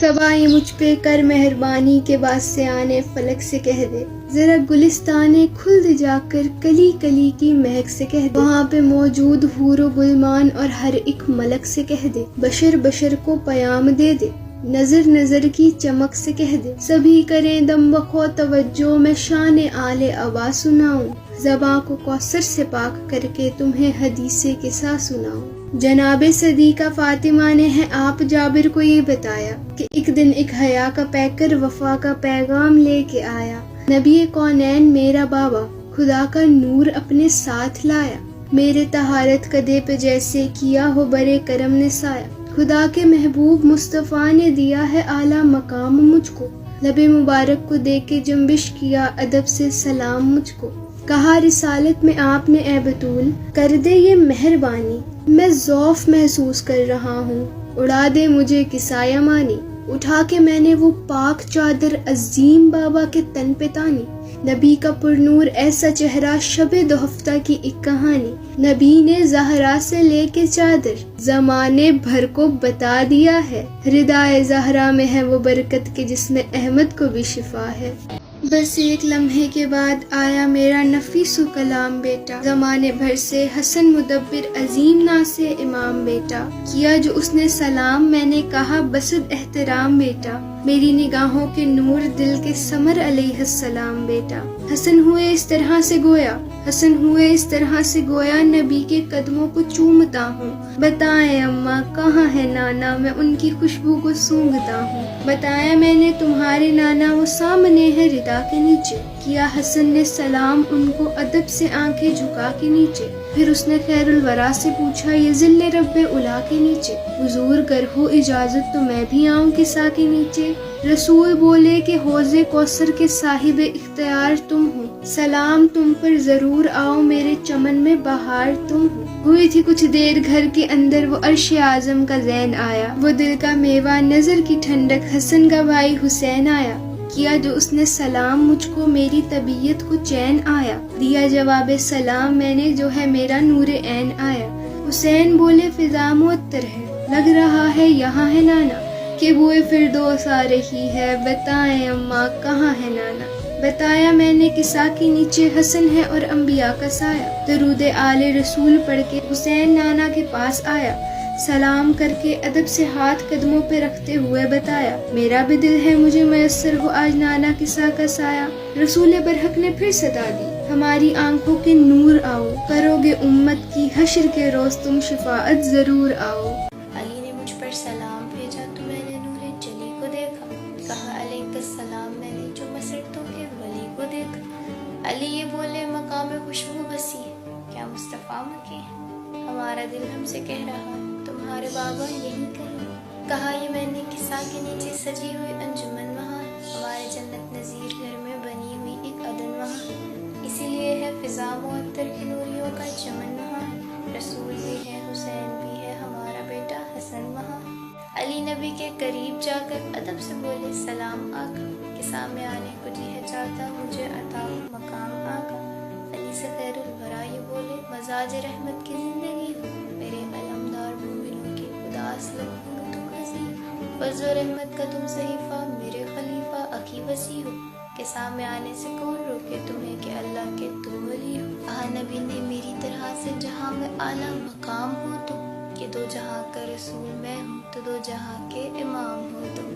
صبا یہ مجھ پہ کر مہربانی کے واسطے آنے فلک سے کہہ دے، ذرا گلستانے کھلد جا کر کلی کلی کی مہک سے کہہ دے، وہاں پہ موجود حور و گلمان اور ہر ایک ملک سے کہہ دے، بشر بشر کو پیام دے دے، نظر نظر کی چمک سے کہہ دے، سبھی کریں دم بخو توجہ میں شان آل عبا سناؤں، زباں کو کوثر سے پاک کر کے تمہیں حدیث قصہ سناؤں۔ جناب صدیقہ فاطمہ نے ہے آپ جابر کو یہ بتایا کہ ایک دن ایک حیا کا پیکر وفا کا پیغام لے کے آیا، نبی کونین میرا بابا خدا کا نور اپنے ساتھ لایا، میرے طہارت قدے پہ جیسے کیا ہو برے کرم نے سایہ، خدا کے محبوب مصطفیٰ نے دیا ہے اعلیٰ مقام مجھ کو، لب مبارک کو دے کے جنبش کیا ادب سے سلام مجھ کو، کہا رسالت میں آپ نے اے بطول کر دے یہ مہربانی، میں ذوف محسوس کر رہا ہوں اڑا دے مجھے کسایہ مانی، اٹھا کے میں نے وہ پاک چادر عظیم بابا کے تن پہ تانی، نبی کا پرنور ایسا چہرہ شب دو ہفتہ کی ایک کہانی، نبی نے زہرا سے لے کے چادر زمانے بھر کو بتا دیا ہے، ردائے زہرا میں ہے وہ برکت کے جس میں احمد کو بھی شفا ہے۔ بس ایک لمحے کے بعد آیا میرا نفیس و کلام بیٹا، زمانے بھر سے حسن مدبر عظیم ناس امام بیٹا، کیا جو اس نے سلام میں نے کہا بسد احترام بیٹا، میری نگاہوں کے نور دل کے ثمر علیہ السلام بیٹا، حسن ہوئے اس طرح سے گویا، حسن ہوئے اس طرح سے گویا نبی کے قدموں کو چومتا ہوں، بتائیں اماں کہاں ہے نانا میں ان کی خوشبو کو سونگھتا ہوں، بتایا میں نے تمہارے نانا وہ سامنے ہے ردا کے نیچے، کیا حسن نے سلام ان کو ادب سے آنکھیں جھکا کے نیچے، پھر اس نے خیر الورا سے پوچھا یہ ذل رب الا کے نیچے، حضور گر ہو اجازت تو میں بھی آؤں کسا کے نیچے، رسول بولے کہ حوض کوثر کے صاحب اختیار تم ہو، سلام تم پر ضرور آؤ میرے چمن میں بہار تم ہو، ہوئی تھی کچھ دیر گھر کے اندر وہ عرش اعظم کا زین آیا، وہ دل کا میوہ نظر کی ٹھنڈک حسن کا بھائی حسین آیا، کیا جو اس نے سلام مجھ کو میری طبیعت کو چین آیا، دیا جواب سلام میں نے جو ہے میرا نور عین آیا، حسین بولے فضا معطر ہے لگ رہا ہے یہاں ہے نانا، کہ بوئے فردوس آ رہی ہے بتائیں اماں کہاں ہے نانا، بتایا میں نے قصہ کے نیچے حسن ہے اور انبیاء کا سایہ، درود آل رسول پڑھ کے حسین نانا کے پاس آیا، سلام کر کے ادب سے ہاتھ قدموں پہ رکھتے ہوئے بتایا میرا بھی دل ہے مجھے میسر ہو آج نانا قصہ کا سایہ، رسول برحق نے پھر صدا دی ہماری آنکھوں کے نور آؤ، کرو گے امت کی حشر کے روز تم شفاعت ضرور آؤ۔ علی نے مجھ پر سلام بھیجا تو میں نے نور جلی کو دیکھا، کہا علیک السلام میں نے جو مسرتوں کے ولی کو دیکھا، علی یہ بولے مقام خوشبو بسی ہے کیا مصطفیٰ مکی ہے، ہمارا دل ہم سے کہہ رہا تمہارے بابا یہی کہیں، کہا یہ میں نے قصہ کے نیچے سجی ہوئی انجمن وہاں، ہمارے جنت نظیر گھر میں بنی ہوئی ایک عدن وہاں، اسی لیے ہے فضا معطر کی نوریوں کا چمن وہاں، رسول بھی ہے حسین بھی ہے ہمارا بیٹا حسن وہاں، علی نبی کے قریب جا کر ادب سے بولے سلام آقا، قصہ میں آنے کو جی ہے چاہتا مجھے عطا ہو مقام آقا، علی سے خیر الورا یہ بولے مزاج رحمت کی زندگی ہو، میرے علمدار مومنوں کی اداس لبوں میں تم ہنسی، فضل و رحمت کا تم صحیفہ میرے خلیفہ عقی وسیع ہو، قصہ میں آنے سے کون روکے تمہیں کہ اللہ کے تم ولی ہو، نبی نے میری طرح سے جہاں میں اعلیٰ مقام ہو تم، کہ دو جہاں کا رسول میں ہوں تو دو جہاں کے امام ہو تم۔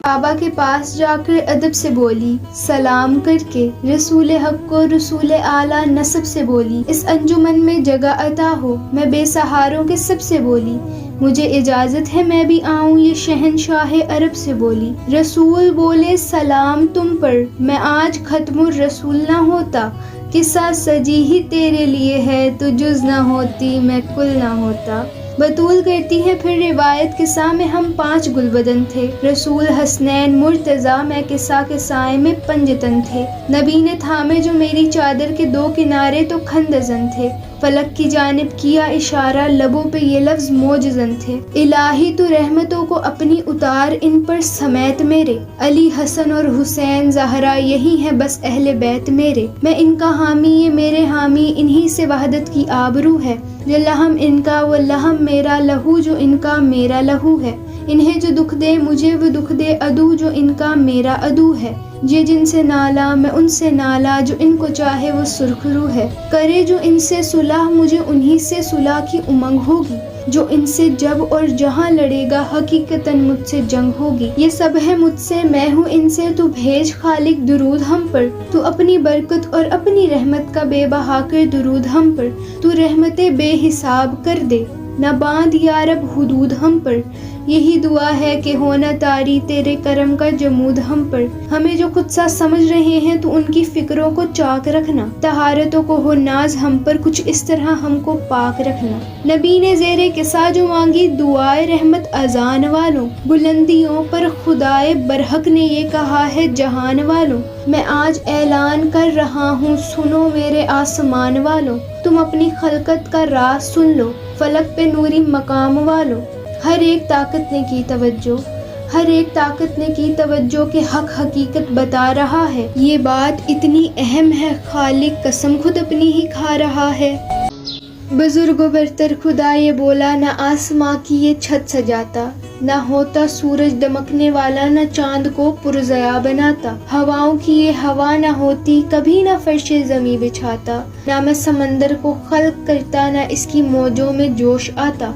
بابا کے پاس جا کر ادب سے بولی سلام کر کے، رسول حق کو رسول اعلیٰ نسب سے بولی اس انجمن میں جگہ عطا ہو، میں بے سہاروں کے سب سے بولی مجھے اجازت ہے میں بھی آؤں یہ شہنشاہ عرب سے بولی، رسول بولے سلام تم پر میں آج ختم الرسول نہ ہوتا، قصہ سجی ہی تیرے لیے ہے تو جز نہ ہوتی میں کل نہ ہوتا، بطول کرتی ہے پھر روایت قصہ میں ہم 5 گلبدن تھے، رسول حسنین مرتضیٰ میں قصہ کے سائے میں پنجتن تھے، نبی نے تھامے جو میری چادر کے 2 کنارے تو کھندزن تھے، فلک کی جانب کیا اشارہ لبوں پہ یہ لفظ موجزن تھے، الہی تو رحمتوں کو اپنی اتار ان پر سمیت میرے، علی حسن اور حسین زہرا یہی ہیں بس اہل بیت میرے، میں ان کا حامی یہ میرے حامی انہی سے وحدت کی آبرو ہے، یہ لہم ان کا وہ لہم میرا لہو جو ان کا میرا لہو ہے، انہیں جو دکھ دے مجھے وہ دکھ دے عدو جو ان کا میرا عدو ہے، یہ جن سے نالا میں ان سے نالا، جو ان کو چاہے وہ سرخ رو ہے، کرے جو ان سے صلح مجھے انہی سے صلح کی امنگ ہوگی، جو ان سے جب اور جہاں لڑے گا حقیقتاً مجھ سے جنگ ہوگی، یہ سب ہے مجھ سے میں ہوں ان سے، تو بھیج خالق درود ہم پر، تو اپنی برکت اور اپنی رحمت کا بے بہا کر درود ہم پر، تو رحمتیں بے حساب کر دے نہ باندھ یا رب حدود ہم پر، یہی دعا ہے کہ ہونا طاری تیرے کرم کا جمود ہم پر، ہمیں جو خود سا سمجھ رہے ہیں تو ان کی فکروں کو چاک رکھنا، طہارتوں کو ہو ناز ہم پر کچھ اس طرح ہم کو پاک رکھنا۔ نبی نے زیر قصہ جو مانگی دعائے رحمت اذان والوں، بلندیوں پر خدائے برحق نے یہ کہا ہے جہان والوں، میں آج اعلان کر رہا ہوں سنو میرے آسمان والوں، تم اپنی خلقت کا راز سن لو فلک پہ نوری مقام والوں، ہر ایک طاقت نے کی توجہ، ہر ایک طاقت نے کی توجہ کہ حق حقیقت بتا رہا ہے، یہ بات اتنی اہم ہے خالق قسم خود اپنی ہی کھا رہا ہے۔ بزرگ و برتر خدا یہ بولا نہ آسماں کی یہ چھت سجاتا، نہ ہوتا سورج دمکنے والا، نہ چاند کو پرضیا بناتا، ہواؤں کی یہ ہوا نہ ہوتی کبھی نہ فرش زمیں بچھاتا، نہ میں سمندر کو خلق کرتا نہ اس کی موجوں میں جوش آتا،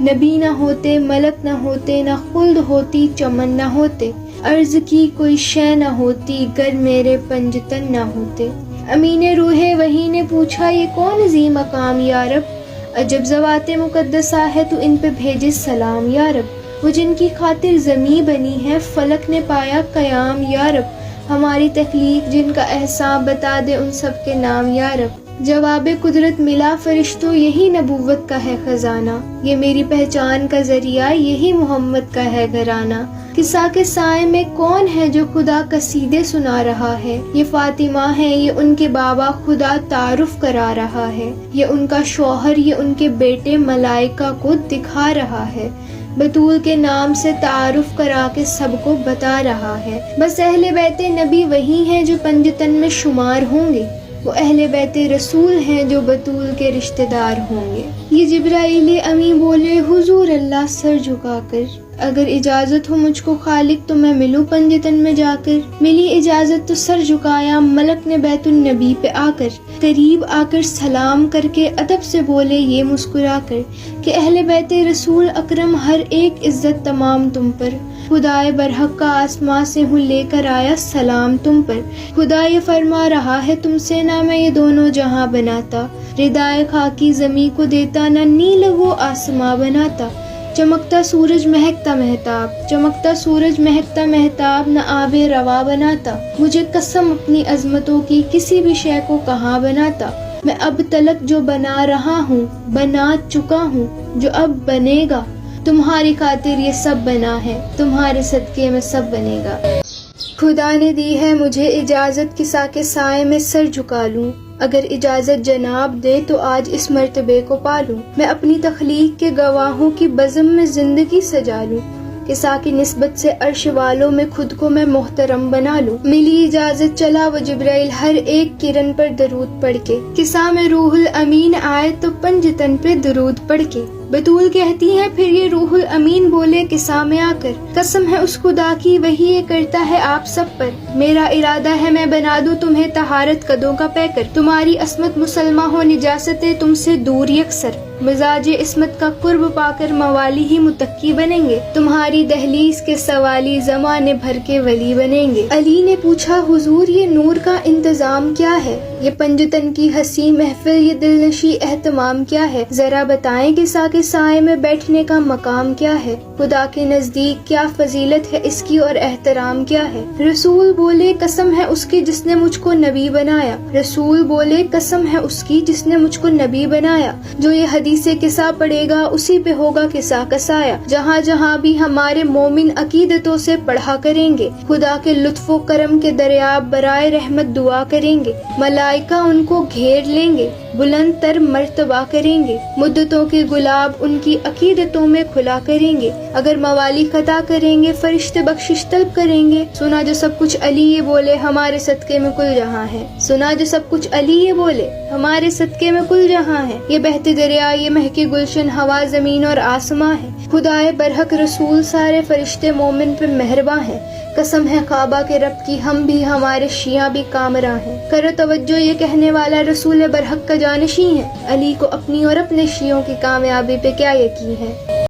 نبی نہ ہوتے ملک نہ ہوتے نہ خلد ہوتی چمن نہ ہوتے، عرض کی کوئی شے نہ ہوتی گر میرے پنجتن نہ ہوتے۔ امین روح وحی نے پوچھا یہ کون عظیم مقام یا رب، عجب ذوات مقدسہ ہے تو ان پہ بھیجے سلام یا رب، وہ جن کی خاطر زمیں بنی ہے فلک نے پایا قیام یا رب، ہماری تخلیق جن کا احسان بتا دے ان سب کے نام یا رب، جواب قدرت ملا فرشتوں یہی نبوت کا ہے خزانہ، یہ میری پہچان کا ذریعہ یہی محمد کا ہے گھرانہ، قصہ کے سائے میں کون ہے جو خدا قصیدے سنا رہا ہے، یہ فاطمہ ہے یہ ان کے بابا خدا تعارف کرا رہا ہے، یہ ان کا شوہر یہ ان کے بیٹے ملائکہ کو دکھا رہا ہے، بطول کے نام سے تعارف کرا کے سب کو بتا رہا ہے، بس اہل بیت نبی وہی ہیں جو پنجتن میں شمار ہوں گے، وہ اہل بیت رسول ہیں جو بطول کے رشتہ دار ہوں گے۔ یہ جبرائیل امی بولے حضور اللہ سر جھکا کر، اگر اجازت ہو مجھ کو خالق تو میں ملوں پنجتن میں جا کر، ملی اجازت تو سر جھکایا ملک نے بیت النبی پہ آ کر، قریب آ کر سلام کر کے ادب سے بولے یہ مسکرا کر کہ اہل بیت رسول اکرم ہر ایک عزت تمام تم پر، خدائے برحق کا آسماں سے ہوں لے کر آیا سلام تم پر، خدا یہ فرما رہا ہے تم سے نہ میں یہ دونوں جہاں بناتا، ردائے خاکی زمیں کو دیتا نہ نیل وہ آسماں بناتا، چمکتا سورج مہکتا مہتاب، چمکتا سورج مہکتا مہتاب نہ آب روا بناتا، مجھے قسم اپنی عظمتوں کی کسی بھی شے کو کہاں بناتا، میں اب تلک جو بنا رہا ہوں بنا چکا ہوں جو اب بنے گا، تمہاری خاطر یہ سب بنا ہے تمہارے صدقے میں سب بنے گا۔ خدا نے دی ہے مجھے اجازت قصہ کے سائے میں سر جھکا لوں، اگر اجازت جناب دے تو آج اس مرتبے کو پالوں، میں اپنی تخلیق کے گواہوں کی بزم میں زندگی سجا لوں، قصہ کی نسبت سے عرش والوں میں خود کو میں محترم بنا لوں، ملی اجازت چلا وہ جبرائیل ہر ایک کرن پر درود پڑھ کے، قصہ میں روح الامین آئے تو پنجتن پہ درود پڑھ کے، بطول کہتی ہے پھر یہ روح الامین بولے قصہ میں آ کر، قسم ہے اس خدا کی وہی یہ کرتا ہے آپ سب پر، میرا ارادہ ہے میں بنا دوں تمہیں طہارت قدوں کا پیکر، تمہاری عصمت مسلمہ ہو نجاستیں تم سے دور یکسر، مزاج عصمت کا قرب پا کر موالی ہی متقی بنیں گے، تمہاری دہلیز کے سوالی زمانے بھر کے ولی بنیں گے۔ علی نے پوچھا حضور یہ نور کا انتظام کیا ہے، یہ پنجتن کی حسین محفل یہ دلنشی اہتمام کیا ہے، ذرا بتائیں قصہ کے سائے میں بیٹھنے کا مقام کیا ہے، خدا کے نزدیک کیا فضیلت ہے اس کی اور احترام کیا ہے۔ رسول بولے قسم ہے اس کی جس نے مجھ کو نبی بنایا، رسول بولے قسم ہے اس کی جس نے مجھ کو نبی بنایا، جو یہ حدیث قصہ پڑھے گا اسی پہ ہوگا قصہ کا سایہ، جہاں جہاں بھی ہمارے مومن عقیدتوں سے پڑھا کریں گے، خدا کے لطف و کرم کے دریاب برائے رحمت دعا کریں گے، ملائکہ ملائکہ ان کو گھیر لیں گے، بلند تر مرتبہ کریں گے، مدتوں کے گلاب ان کی عقیدتوں میں کھلا کریں گے، اگر موالی خطا کریں گے فرشتے بخشش طلب کریں گے، سنا جو سب کچھ علی یہ بولے ہمارے صدقے میں کل جہاں ہے، سنا جو سب کچھ علی یہ بولے ہمارے صدقے میں کل جہاں ہے، یہ بہتے دریا یہ مہکے گلشن ہوا زمین اور آسماں ہے، خدائے برحق رسول سارے فرشتے مومن پہ مہرباں ہیں، قسم ہے کعبہ کے رب کی ہم بھی ہمارے شیعہ بھی کامراں ہیں، کرو توجہ یہ کہنے والا رسول برحق کا جانشین ہے، علی کو اپنی اور اپنے شیعوں کی کامیابی پہ کیا یقین ہے۔